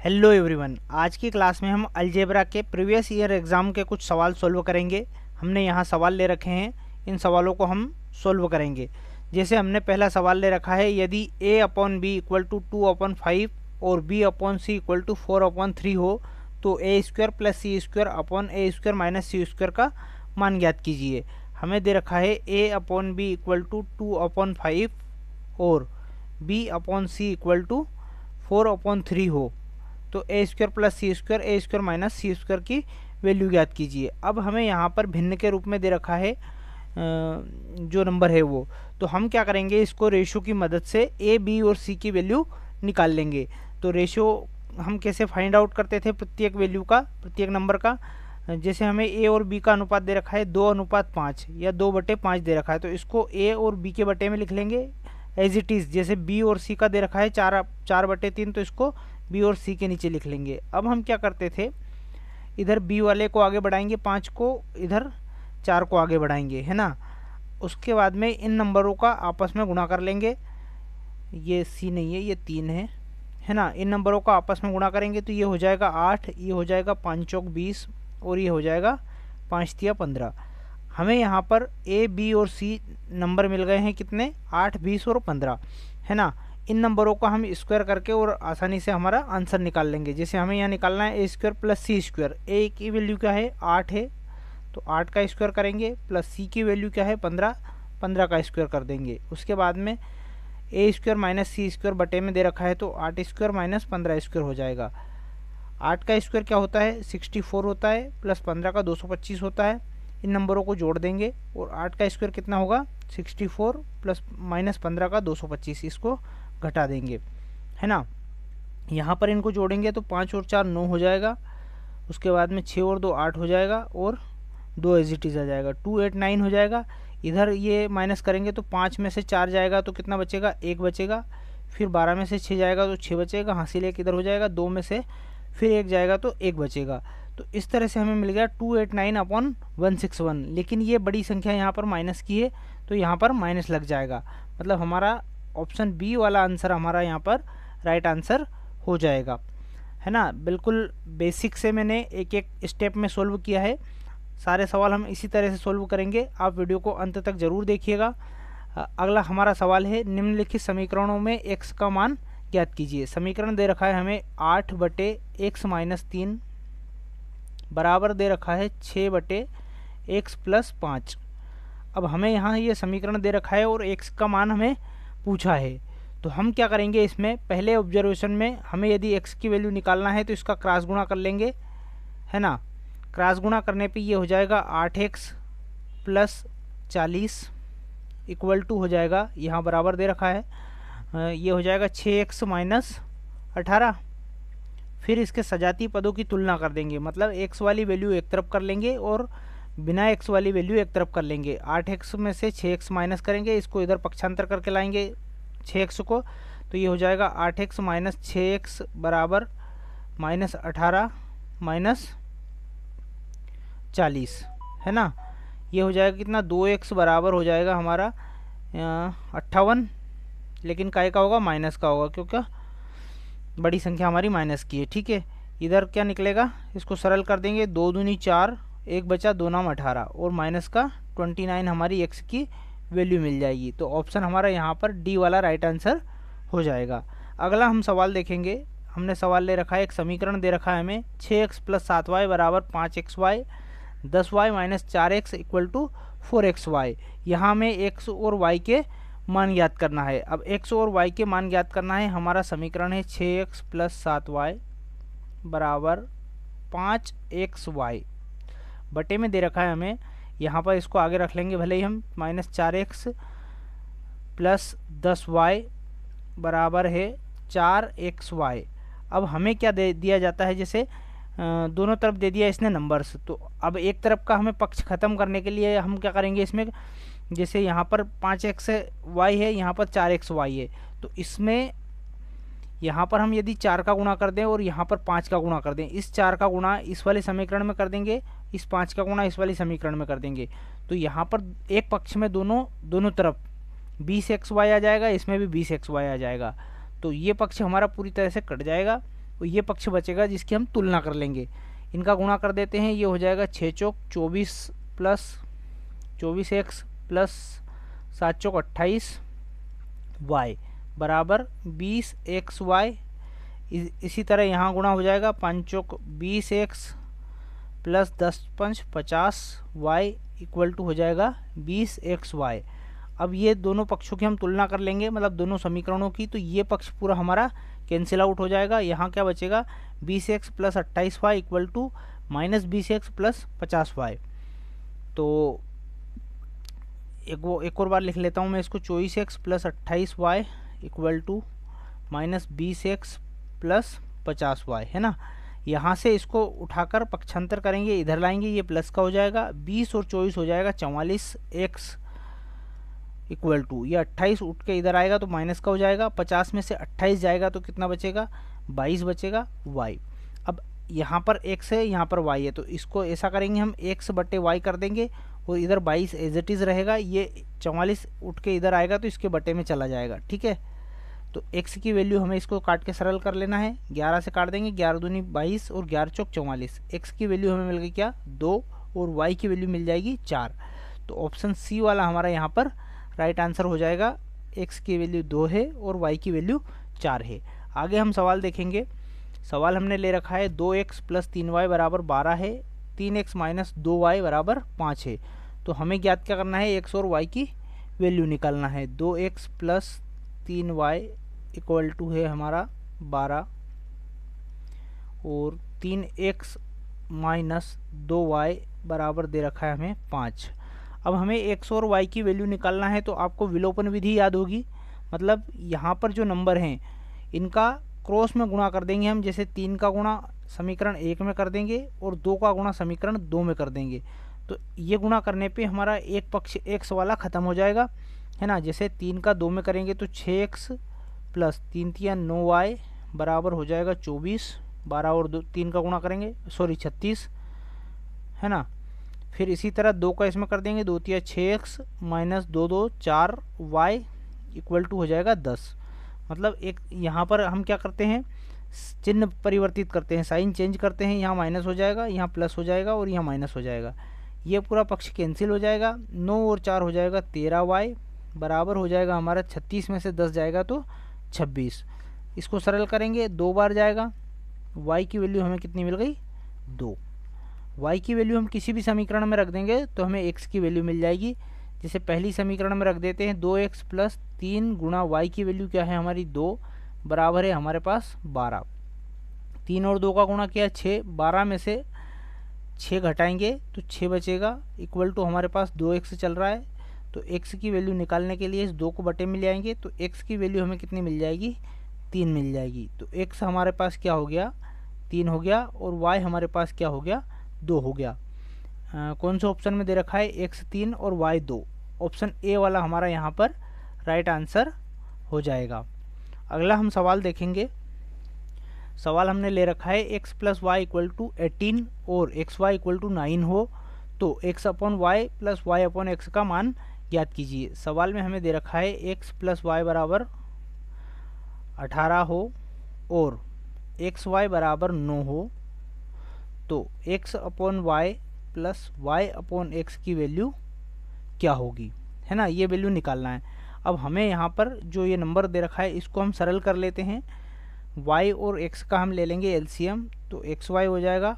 Hello everyone, आज की class में हम अलजेब्रा के प्रीवियस ईयर एग्ज़ाम के कुछ सवाल सॉल्व करेंगे। हमने यहाँ सवाल ले रखे हैं, इन सवालों को हम सॉल्व करेंगे। जैसे हमने पहला सवाल ले रखा है, यदि a upon B equal to 2/5 और b upon C equal to 4/3 हो तो a square plus C square upon a square minus C square का मान ज्ञात कीजिए। हमें दे रखा है a upon B equal to 2/5 और b upon C equal to 4/3 हो तो a square plus C square a square minus C square की वैल्यू ज्ञात कीजिए। अब हमें यहाँ पर भिन्न के रूप में दे रखा है जो नंबर है वो, तो हम क्या करेंगे, इसको रेशो की मदद से a b और c की वैल्यू निकाल लेंगे। तो रेशो हम कैसे फाइंड आउट करते थे प्रत्येक वैल्यू का, प्रत्येक नंबर का। जैसे हमें a और b का अनुपात दे रखा है 2:5 या 2/5 दे रखा है, तो इसको a और b के बटे में लिख लेंगे एज इट इज़। जैसे b और c का दे रखा है 4/3, तो इसको b और c के नीचे लिख लेंगे। अब हम क्या करते थे, इधर b वाले को आगे बढ़ाएंगे 5 को, इधर 4 को आगे बढ़ाएंगे, है ना। उसके बाद में इन नंबरों का आपस में गुणा कर लेंगे। ये c नहीं है, ये 3 है ना। इन नंबरों का आपस में गुणा करेंगे तो ये हो जाएगा 8, ये हो जाएगा 5 चौक 20 और ये हो जाएगा 5 तिया 15। हमें यहाँ पर a b और c नंबर मिल गए हैं कितने, 8, 20 और 15, है ना। इन नंबरों का हम स्क्वायर करके और आसानी से हमारा आंसर निकाल लेंगे। जैसे हमें यहाँ निकालना है a square plus C square. a की वैल्यू क्या है, 8 है, तो 8 का स्क्वायर करेंगे, प्लस c की वैल्यू क्या है 15, 15 का स्क्वायर कर देंगे। उसके बाद में a square minus C square बटे में दे रखा है, तो 8 स्क्वायर माइनस 15 स्क्वायर हो जाएगा। 8 का स्क्वायर क्या होता है 64 होता है, प्लस 15 का 225 होता है। इन नंबरों को जोड़ देंगे और 8 का स्क्वायर कितना होगा 64 प्लस माइनस 15 का 225, इसको घटा देंगे, है ना। यहाँ पर इनको जोड़ेंगे तो 5 और 4 9 हो जाएगा। उसके बाद में 6 और 2 8 हो जाएगा और 2 एज इट इज़ आ जाएगा, 2 8 9 हो जाएगा। इधर ये माइनस करेंगे तो 5 में से 4 जाएगा तो कितना बचेगा, 1 बचेगा। फिर 12 में से 6 जाएगा तो 6 बचेगा, हासिल 1 इधर हो जाएगा, 2 में से फिर 1 जाएगा तो 1 बचेगा। तो इस तरह से हमें मिल गया 289/161। लेकिन ये बड़ी संख्या यहाँ पर माइनस की है तो यहाँ पर माइनस लग जाएगा, मतलब हमारा ऑप्शन बी वाला आंसर हमारा यहाँ पर राइट आंसर हो जाएगा, है ना। बिल्कुल बेसिक से मैंने एक एक स्टेप में सोल्व किया है। सारे सवाल हम इसी तरह से सोल्व करेंगे, आप वीडियो को अंत तक ज़रूर देखिएगा। अगला हमारा सवाल है, निम्नलिखित समीकरणों में x का मान ज्ञात कीजिए। समीकरण दे रखा है हमें 8/x-3 बराबर दे रखा है 6/x+5। अब हमें यहाँ ये समीकरण दे रखा है और x का मान हमें पूछा है, तो हम क्या करेंगे, इसमें पहले ऑब्जर्वेशन में हमें यदि x की वैल्यू निकालना है तो इसका क्रॉस गुणा कर लेंगे, है ना। क्रॉस गुणा करने पे ये हो जाएगा 8x+40 इक्वल टू हो जाएगा, यहाँ बराबर दे रखा है, ये हो जाएगा 6x-18। फिर इसके सजाती पदों की तुलना कर देंगे, मतलब x वाली वैल्यू एक तरफ कर लेंगे और बिना x वाली वैल्यू एक तरफ कर लेंगे। 8x में से 6x माइनस करेंगे, इसको इधर पक्षांतर करके लाएंगे 6x को, तो ये हो जाएगा 8x माइनस 6x बराबर -18 माइनस 40, है ना। ये हो जाएगा कितना, 2x बराबर हो जाएगा हमारा 58, लेकिन काय का होगा, माइनस का होगा, क्योंकि बड़ी संख्या हमारी माइनस की है, ठीक है। इधर क्या निकलेगा, इसको सरल कर देंगे, 2 दूनी 4, 1 बचा, 2 नाम 18 और माइनस का 29 हमारी x की वैल्यू मिल जाएगी। तो ऑप्शन हमारा यहाँ पर डी वाला राइट आंसर हो जाएगा। अगला हम सवाल देखेंगे। हमने सवाल ले रखा है, एक समीकरण दे रखा है हमें 6x+7y बराबर 5xy, 10y minus 4x equal to 4xy। यहाँ हमें x और y के मान ज्ञात करना है। अब x और y के मान ज्ञात करना है, हमारा समीकरण है 6x+7y बराबर 5xy बटे में दे रखा है हमें, यहाँ पर इसको आगे रख लेंगे भले ही हम, -4x प्लस 10y बराबर है 4xy। अब हमें क्या दे दिया जाता है, जैसे दोनों तरफ दे दिया इसने नंबर्स, तो अब एक तरफ का हमें पक्ष ख़त्म करने के लिए हम क्या करेंगे, इसमें जैसे यहाँ पर 5xy है, यहाँ पर 4xy है, तो इसमें यहाँ पर हम यदि 4 का गुणा कर दें और यहाँ पर 5 का गुणा कर दें, इस 4 का गुणा इस वाले समीकरण में कर देंगे, इस 5 का गुणा इस वाले समीकरण में कर देंगे, तो यहाँ पर एक पक्ष में दोनों तरफ 20xy आ जाएगा, इसमें भी 20xy आ जाएगा, तो ये पक्ष हमारा पूरी तरह से कट जाएगा। और ये पक्ष बचेगा जिसकी हम तुलना कर लेंगे। इनका गुणा कर देते हैं, ये हो जाएगा 6 चौक 24 प्लस 24x प्लस 7 चौक 28 y बराबर 20xy। इसी तरह यहाँ गुणा हो जाएगा 5 चौक 20x प्लस 10 पंच 50 y इक्वल टू हो जाएगा 20xy। अब ये दोनों पक्षों की हम तुलना कर लेंगे, मतलब दोनों समीकरणों की, तो ये पक्ष पूरा हमारा कैंसिल आउट हो जाएगा। यहाँ क्या बचेगा 20x plus 28y equal to minus 20x plus 50y। तो एक और बार लिख लेता हूँ मैं इसको, 24x plus 28y equal to minus 20x plus 50y, है ना। यहाँ से इसको उठाकर पक्षांतर करेंगे, इधर लाएंगे, ये प्लस का हो जाएगा, 20 और 24 हो जाएगा 44x इक्वल टू, ये 28 उठ के इधर आएगा तो माइनस का हो जाएगा, 50 में से 28 जाएगा तो कितना बचेगा 22 बचेगा y। अब यहाँ पर x है, यहाँ पर y है, तो इसको ऐसा करेंगे हम x बटे y कर देंगे और इधर 22 एज इट इज़ रहेगा, ये 44 उठ के इधर आएगा तो इसके बटे में चला जाएगा, ठीक है। तो x की वैल्यू हमें इसको काट के सरल कर लेना है, 11 से काट देंगे, 11 दूनी 22 और 11 चौक 44। x की वैल्यू हमें मिल गई क्या 2 और y की वैल्यू मिल जाएगी 4। तो ऑप्शन सी वाला हमारा यहाँ पर राइट आंसर हो जाएगा। x की वैल्यू 2 है और y की वैल्यू 4 है। आगे हम सवाल देखेंगे। सवाल हमने ले रखा है 2x प्लस 3y बराबर 12 है, 3x माइनस 2y बराबर 5 है। तो हमें ज्ञात क्या करना है, x और y की वैल्यू निकालना है। 2x plus 3y equal to है हमारा 12 और 3x माइनस 2y बराबर दे रखा है हमें 5। अब हमें x और y की वैल्यू निकालना है, तो आपको विलोपन विधि याद होगी, मतलब यहाँ पर जो नंबर हैं इनका क्रॉस में गुणा कर देंगे हम। जैसे 3 का गुणा समीकरण 1 में कर देंगे और 2 का गुणा समीकरण 2 में कर देंगे, तो ये गुणा करने पे हमारा एक पक्ष x वाला ख़त्म हो जाएगा, है ना। जैसे 3 का 2 में करेंगे तो 6x प्लस 3 तिया 9y बराबर हो जाएगा 24, 12 और 3 का गुणा करेंगे 36, है ना। फिर इसी तरह 2 का इसमें कर देंगे, 2 तिया 6x minus 2 2 4y equal to हो जाएगा 10। मतलब एक यहाँ पर हम क्या करते हैं, चिन्ह परिवर्तित करते हैं, साइन चेंज करते हैं, यहाँ माइनस हो जाएगा, यहाँ प्लस हो जाएगा और यहाँ माइनस हो जाएगा, ये पूरा पक्ष कैंसिल हो जाएगा। 9 और 4 हो जाएगा 13y बराबर हो जाएगा हमारा 36 में से 10 जाएगा तो 26। इसको सरल करेंगे, 2 बार जाएगा, y की वैल्यू हमें कितनी मिल गई 2। y की वैल्यू हम किसी भी समीकरण में रख देंगे तो हमें x की वैल्यू मिल जाएगी। जैसे पहली समीकरण में रख देते हैं 2x प्लस 3 गुणा y की वैल्यू क्या है हमारी 2 बराबर है हमारे पास 12। 3 और 2 का गुणा किया 6, 12 में से 6 घटाएंगे तो 6 बचेगा इक्वल टू हमारे पास 2x चल रहा है। तो x की वैल्यू निकालने के लिए इस 2 को बटे में ले आएंगे तो x की वैल्यू हमें कितनी मिल जाएगी 3 मिल जाएगी। तो x हमारे पास क्या हो गया 3 हो गया और y हमारे पास क्या हो गया 2 हो गया। कौन सा ऑप्शन में दे रखा है x 3 और y 2, ऑप्शन ए वाला हमारा यहाँ पर राइट आंसर हो जाएगा। अगला हम सवाल देखेंगे। सवाल हमने ले रखा है x plus Y equal to 18 और एक्स वाई इक्वल टू 9 हो तो x upon Y plus Y upon X का मान ज्ञात कीजिए। सवाल में हमें दे रखा है x प्लस वाई बराबर 18 हो और एक्स वाई बराबर 9 हो तो x upon Y plus Y upon X की वैल्यू क्या होगी, है ना। ये वैल्यू निकालना है। अब हमें यहाँ पर जो ये नंबर दे रखा है इसको हम सरल कर लेते हैं। y और x का हम ले लेंगे एलसीएम, तो एक्स वाई हो जाएगा,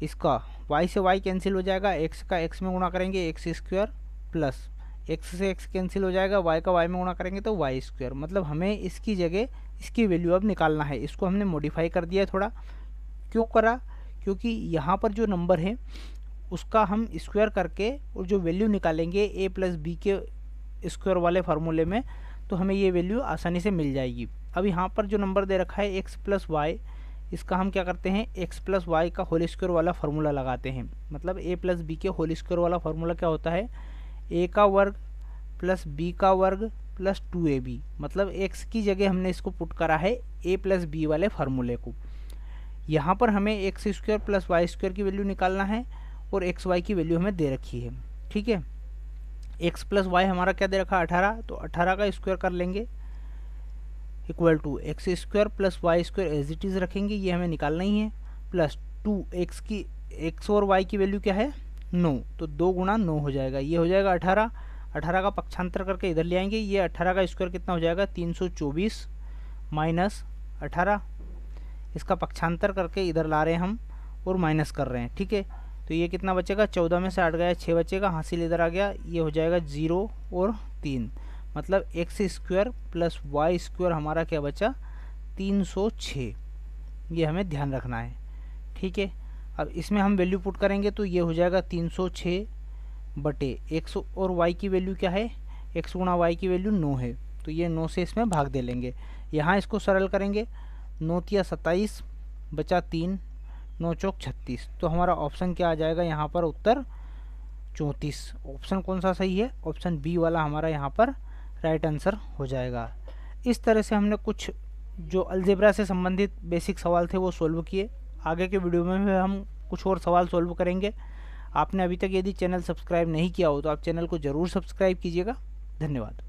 इसका y से y कैंसिल हो जाएगा, x का x में गुणा करेंगे एक्स स्क्वायर प्लस x से x कैंसिल हो जाएगा, y का y में गुणा करेंगे तो y स्क्वायर। मतलब हमें इसकी जगह इसकी वैल्यू अब निकालना है। इसको हमने मॉडिफाई कर दिया थोड़ा। क्यों करा, क्योंकि यहाँ पर जो नंबर है उसका हम स्क्वायर करके और जो वैल्यू निकालेंगे a प्लस बी के स्क्वायर वाले फार्मूले में तो हमें ये वैल्यू आसानी से मिल जाएगी। अब यहाँ पर जो नंबर दे रखा है x प्लस वाई, इसका हम क्या करते हैं x प्लस वाई का होल स्क्वायर वाला फार्मूला लगाते हैं। मतलब a प्लस बी के होल स्क्वायर वाला फार्मूला क्या होता है a का वर्ग प्लस b का वर्ग प्लस 2ab। मतलब x की जगह हमने इसको पुट करा है a प्लस बी वाले फार्मूले को। यहाँ पर हमें X square plus Y square की वैल्यू निकालना है और एक्स वाई की वैल्यू हमें दे रखी है, ठीक है। एक्स प्लस वाई हमारा क्या दे रखा है 18, तो 18 का स्क्वायर कर लेंगे equal to X square plus Y square as it is रखेंगे, ये हमें निकालना ही है, प्लस 2x की x और y की वैल्यू क्या है 9, तो 2 गुणा 9 हो जाएगा, ये हो जाएगा 18। 18 का पक्षांतर करके इधर ले आएंगे, ये 18 का स्क्वायर कितना हो जाएगा 324 माइनस 18, इसका पक्षांतर करके इधर ला रहे हैं हम और माइनस कर रहे हैं, ठीक है। तो ये कितना बचेगा 14 में से 8 गया 6 बचेगा, हासिल इधर आ गया, ये हो जाएगा 0 और 3, मतलब X square plus Y square हमारा क्या बचा 306, ये हमें ध्यान रखना है, ठीक है। अब इसमें हम वैल्यू पुट करेंगे तो ये हो जाएगा 306 बटे एक्स और वाई की वैल्यू क्या है, एक्स गुणा वाई की वैल्यू 9 है, तो ये 9 से इसमें भाग दे लेंगे। यहाँ इसको सरल करेंगे, 9 तिया 27 बचा 3, 9 चौक 36, तो हमारा ऑप्शन क्या आ जाएगा यहाँ पर उत्तर 34। ऑप्शन कौन सा सही है, ऑप्शन बी वाला हमारा यहाँ पर राइट आंसर हो जाएगा। इस तरह से हमने कुछ जो अलजेब्रा से संबंधित बेसिक सवाल थे वो सोल्व किए। आगे के वीडियो में भी हम कुछ और सवाल सोल्व करेंगे। आपने अभी तक यदि चैनल सब्सक्राइब नहीं किया हो तो आप चैनल को ज़रूर सब्सक्राइब कीजिएगा। धन्यवाद।